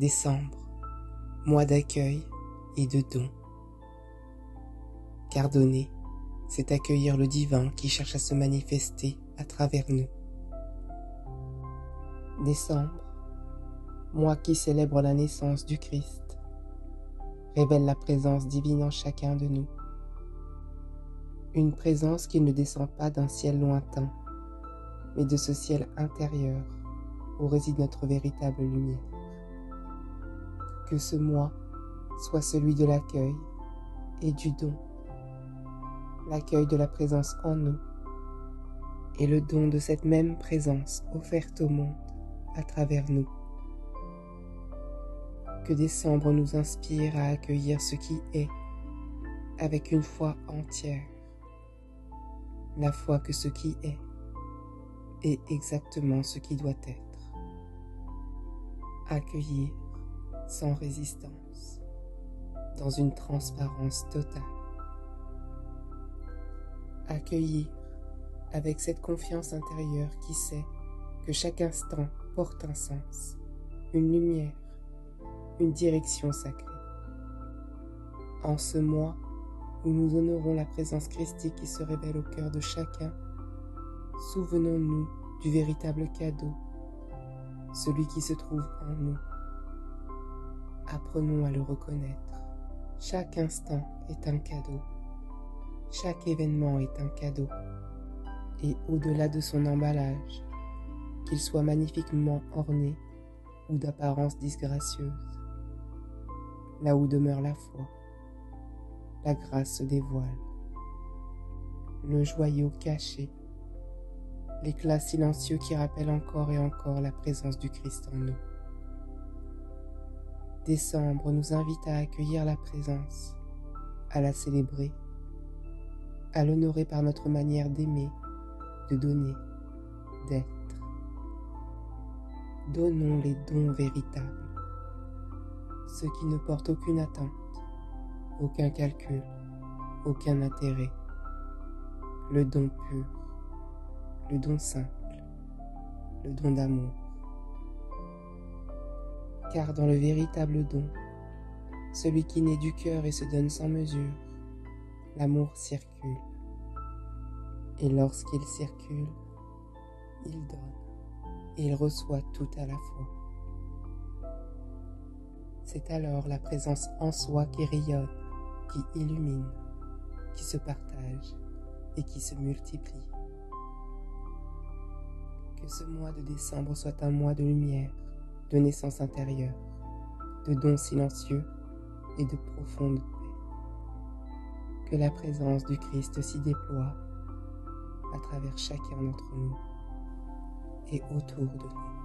Décembre, mois d'accueil et de don. Car donner, c'est accueillir le divin qui cherche à se manifester à travers nous. Décembre, mois qui célèbre la naissance du Christ, révèle la présence divine en chacun de nous. Une présence qui ne descend pas d'un ciel lointain, mais de ce ciel intérieur où réside notre véritable lumière. Que ce mois soit celui de l'accueil et du don, l'accueil de la présence en nous et le don de cette même présence offerte au monde à travers nous. Que décembre nous inspire à accueillir ce qui est avec une foi entière, la foi que ce qui est exactement ce qui doit être. Accueillir sans résistance, dans une transparence totale. Accueillir avec cette confiance intérieure qui sait que chaque instant porte un sens, une lumière, une direction sacrée. En ce mois où nous honorons la présence christique qui se révèle au cœur de chacun, souvenons-nous du véritable cadeau, celui qui se trouve en nous. Apprenons à le reconnaître. Chaque instant est un cadeau. Chaque événement est un cadeau. Et au-delà de son emballage, qu'il soit magnifiquement orné ou d'apparence disgracieuse, là où demeure la foi, la grâce se dévoile. Le joyau caché, l'éclat silencieux qui rappelle encore et encore la présence du Christ en nous. Décembre nous invite à accueillir la présence, à la célébrer, à l'honorer par notre manière d'aimer, de donner, d'être. Donnons les dons véritables, ceux qui ne portent aucune attente, aucun calcul, aucun intérêt. Le don pur, le don simple, le don d'amour. Car dans le véritable don, celui qui naît du cœur et se donne sans mesure, l'amour circule. Et lorsqu'il circule, il donne et il reçoit tout à la fois. C'est alors la présence en soi qui rayonne, qui illumine, qui se partage et qui se multiplie. Que ce mois de décembre soit un mois de lumière, de naissance intérieure, de dons silencieux et de profonde paix. Que la présence du Christ s'y déploie à travers chacun d'entre nous et autour de nous.